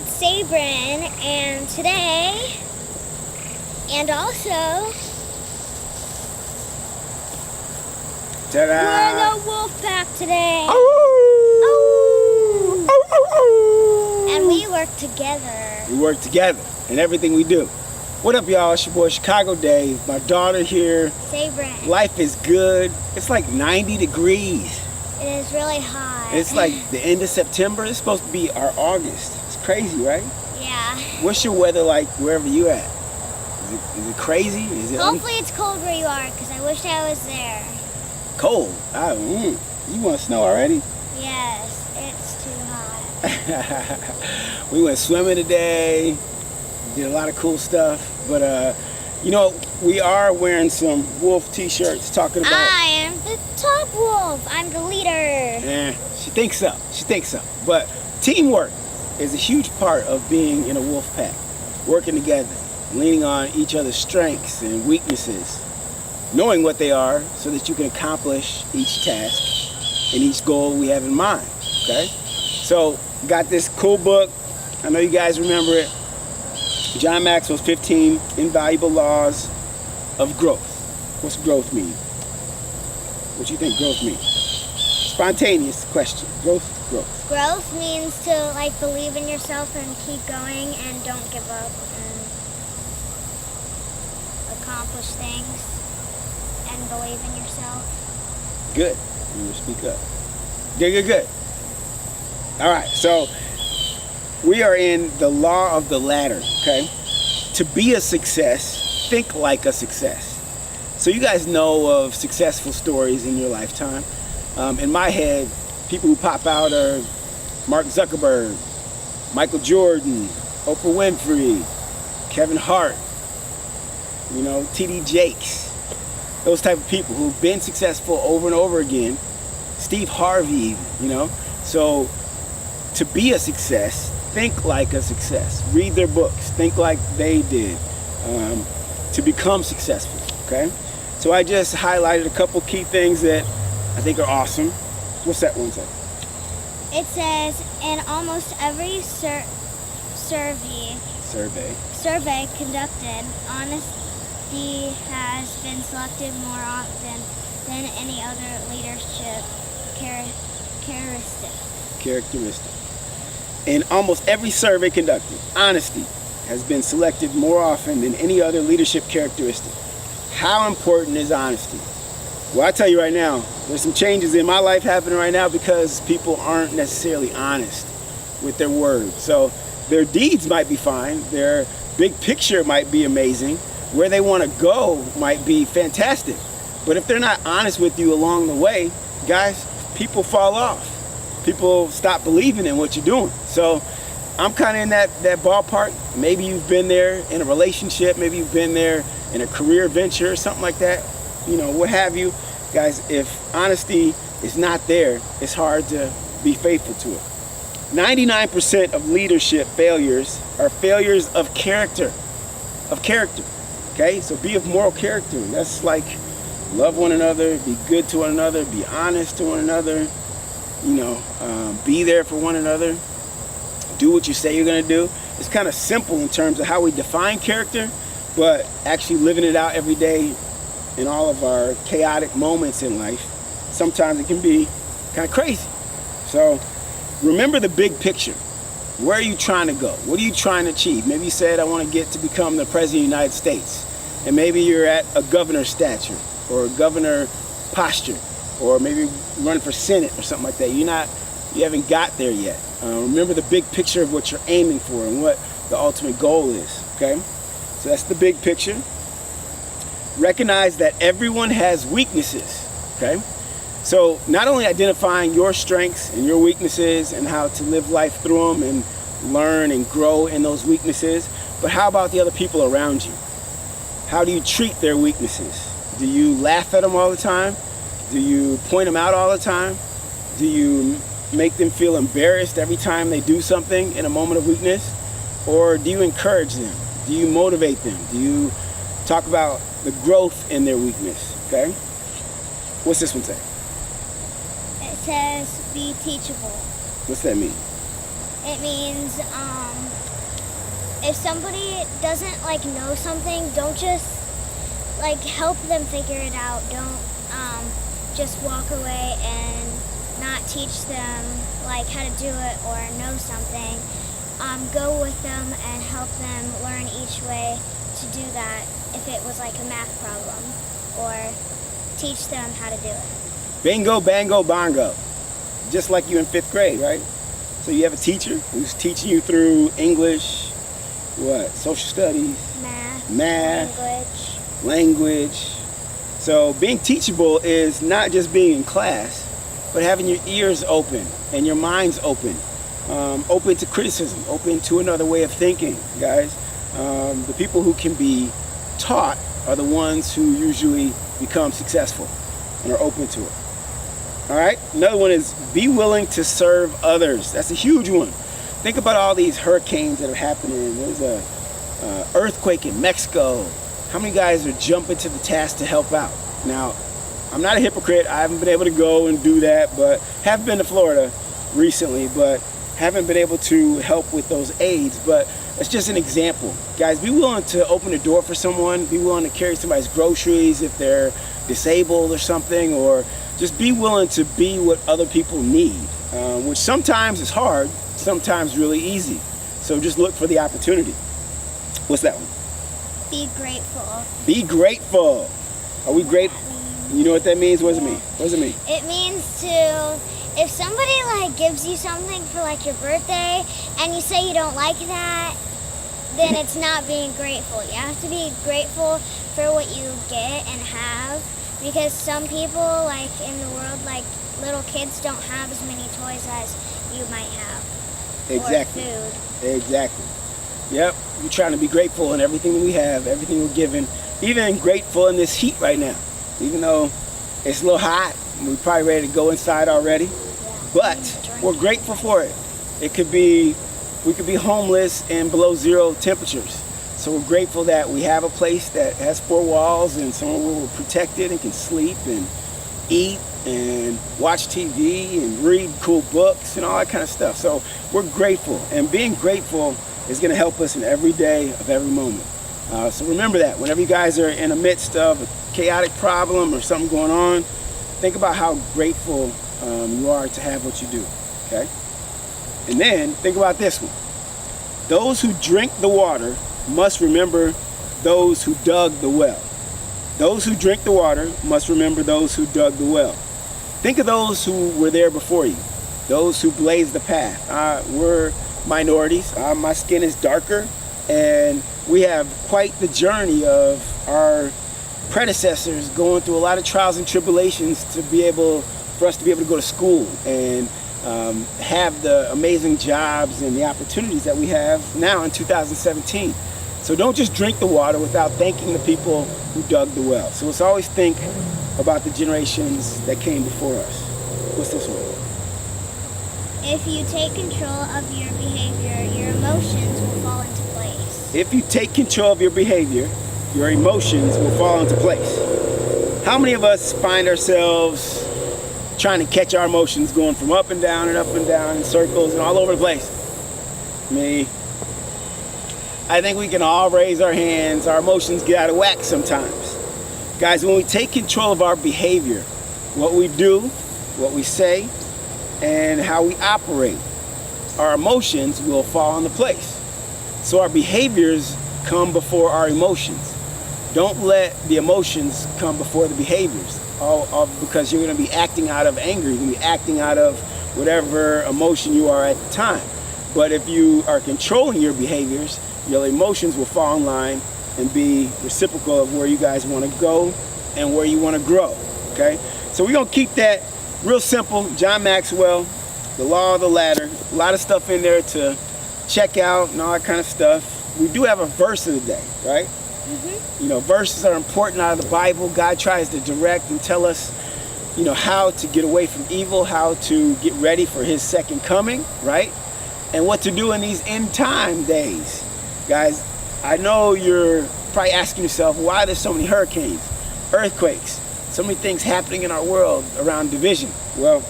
it's Sabrin, and today, and also, Ta-da! we're the wolf pack today. Oh! And we work together. We work together in everything we do. What up, y'all? It's your boy Chicago Dave. My daughter here. Sabrin. Life is good. It's like 90 degrees. It is really hot. It's like the end of September. It's supposed to be our August. It's crazy, right? Yeah. What's your weather like wherever you at? Is it crazy? Is it Hopefully it's cold where you are, because I wish I was there. cold? You want snow already? Yes, it's too hot. We went swimming today. Did a lot of cool stuff. But we are wearing some wolf t-shirts talking about. I am the top wolf. I'm the leader. She thinks so. But teamwork is a huge part of being in a wolf pack. Working together, leaning on each other's strengths and weaknesses, knowing what they are so that you can accomplish each task and each goal we have in mind. Okay? So, got this cool book. I know you guys remember it. John Maxwell's 15 Invaluable Laws of Growth. What's growth mean? What do you think growth means? Spontaneous question. Growth. Growth means to believe in yourself and keep going and don't give up and accomplish things and believe in yourself. Good. You speak up. Good. All right. So we are in the law of the ladder. Okay. To be a success, think like a success. So you guys know of successful stories in your lifetime. In my head, people who pop out are Mark Zuckerberg, Michael Jordan, Oprah Winfrey, Kevin Hart, T.D. Jakes, those type of people who've been successful over and over again. Steve Harvey, So to be a success, think like a success. Read their books. Think like they did to become successful, okay? So I just highlighted a couple key things that I think are awesome. What's that one say? It says, in almost every survey conducted, honesty has been selected more often than any other leadership characteristic. In almost every survey conducted, honesty has been selected more often than any other leadership characteristic. How important is honesty? Well, I tell you right now, there's some changes in my life happening right now because people aren't necessarily honest with their words. So their deeds might be fine, their big picture might be amazing, where they want to go might be fantastic. But if they're not honest with you along the way, guys, people fall off. People stop believing in what you're doing. So I'm kind of in that ballpark. Maybe you've been there in a relationship, maybe you've been there in a career venture or something like that, what have you. Guys, if honesty is not there, it's hard to be faithful to it. 99% of leadership failures are failures of character. Okay, so be of moral character. That's like love one another, be good to one another, be honest to one another, be there for one another, do what you say you're going to do. It's kind of simple in terms of how we define character, but actually living it out every day in all of our chaotic moments in life, sometimes it can be kind of crazy. So remember the big picture. Where are you trying to go? What are you trying to achieve? Maybe you said, I want to get to become the President of the United States. And maybe you're at a governor's stature or a governor posture, or maybe running for Senate or something like that. You haven't got there yet. Remember the big picture of what you're aiming for and what the ultimate goal is, okay? So that's the big picture. Recognize that everyone has weaknesses, okay? So not only identifying your strengths and your weaknesses and how to live life through them and learn and grow in those weaknesses, but how about the other people around you? How do you treat their weaknesses? Do you laugh at them all the time? Do you point them out all the time? Do you make them feel embarrassed every time they do something in a moment of weakness? Or do you encourage them? Do you motivate them? Do you talk about the growth in their weakness? Okay? What's this one say? It says, be teachable. What's that mean? It means if somebody doesn't like know something, don't just like help them figure it out. Don't just walk away and not teach them like how to do it or know something. Go with them and help them learn each way to do that if it was like a math problem, or teach them how to do it. Bingo, bango, bongo. Just like you in 5th grade, right? So you have a teacher who's teaching you through English, what? Social studies, Math, language. So being teachable is not just being in class, but having your ears open and your minds open. Open to criticism, open to another way of thinking, guys. The people who can be taught are the ones who usually become successful and are open to it. All right, another one is be willing to serve others. That's a huge one. Think about all these hurricanes that are happening. There's a earthquake in Mexico. How many guys are jumping to the task to help out? Now, I'm not a hypocrite. I haven't been able to go and do that, but have been to Florida recently, but haven't been able to help with those aids. But that's just an example. Guys, be willing to open a door for someone. Be willing to carry somebody's groceries if they're disabled or something, or just be willing to be what other people need, which sometimes is hard, sometimes really easy. So just look for the opportunity. What's that one? be grateful. Be grateful. Are we grateful? You know what that means? What does it mean? What does it mean? It means to, if somebody like gives you something for like your birthday and you say you don't like that, then it's not being grateful. You have to be grateful for what you get and have, because some people like in the world, like little kids don't have as many toys as you might have. Exactly. Or food. Exactly. Yep. We're trying to be grateful in everything that we have, everything we're given, even grateful in this heat right now. Even though it's a little hot, we're probably ready to go inside already, but we're grateful for it. It could be, we could be homeless in below zero temperatures. So we're grateful that we have a place that has 4 walls and somewhere where we're protected and can sleep and eat and watch TV and read cool books and all that kind of stuff. So we're grateful, and being grateful is going to help us in every day of every moment. So remember that whenever you guys are in the midst of a chaotic problem or something going on, think about how grateful you are to have what you do, okay? And then think about this one. Those who drink the water must remember those who dug the well. Those who drink the water must remember those who dug the well. Think of those who were there before you, those who blazed the path. We're minorities. My skin is darker, and we have quite the journey of our predecessors going through a lot of trials and tribulations for us to be able to go to school and have the amazing jobs and the opportunities that we have now in 2017. So don't just drink the water without thanking the people who dug the well. So let's always think about the generations that came before us. What's this one? If you take control of your behavior, your emotions will fall into place. If you take control of your behavior, your emotions will fall into place. How many of us find ourselves trying to catch our emotions going from up and down in circles and all over the place? Me. I think we can all raise our hands. Our emotions get out of whack sometimes. Guys, when we take control of our behavior, what we do, what we say, and how we operate, our emotions will fall into place. So our behaviors come before our emotions. Don't let the emotions come before the behaviors, all because you're going to be acting out of anger. You're going to be acting out of whatever emotion you are at the time. But if you are controlling your behaviors, your emotions will fall in line and be reciprocal of where you guys want to go and where you want to grow, okay? So we're going to keep that real simple. John Maxwell, The Law of the Ladder, a lot of stuff in there to check out and all that kind of stuff. We do have a verse of the day, right? Mm-hmm. You know, verses are important out of the Bible. God tries to direct and tell us, you know, how to get away from evil, how to get ready for his second coming, right? And what to do in these end time days. Guys, I know you're probably asking yourself, why there's so many hurricanes, earthquakes, so many things happening in our world around division. Well,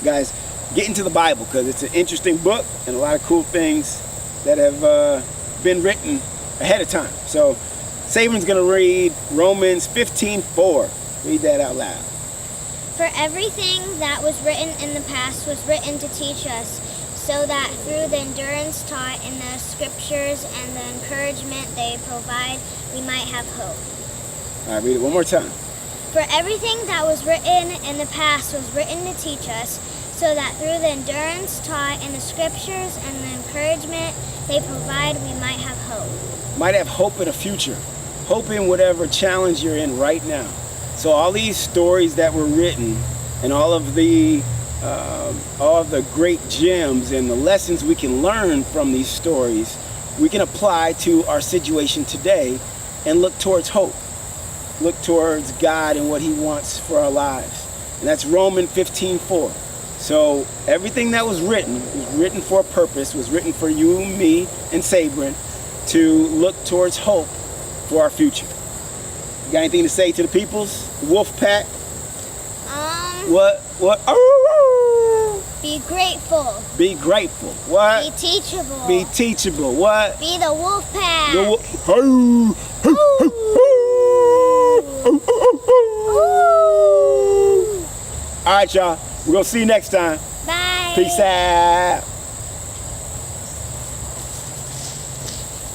guys, get into the Bible, because it's an interesting book and a lot of cool things that have been written ahead of time. So Sabrin's going to read Romans 15:4. Read that out loud. For everything that was written in the past was written to teach us, so that through the endurance taught in the scriptures and the encouragement they provide, we might have hope. All right, read it one more time. For everything that was written in the past was written to teach us, so that through the endurance taught in the scriptures and the encouragement they provide, we might have hope. Might have hope in the future. Hope in whatever challenge you're in right now. So all these stories that were written and all of the great gems and the lessons we can learn from these stories, we can apply to our situation today and look towards hope. Look towards God and what he wants for our lives. And that's Romans 15:4. So everything that was written for a purpose, was written for you, me, and Sabrin to look towards hope for our future. You got anything to say to the peoples? The wolf pack? What? Be grateful. Be grateful. What? Be teachable. Be teachable. What? Be the wolf pack. The All right, y'all. We're going to see you next time. Bye. Peace out.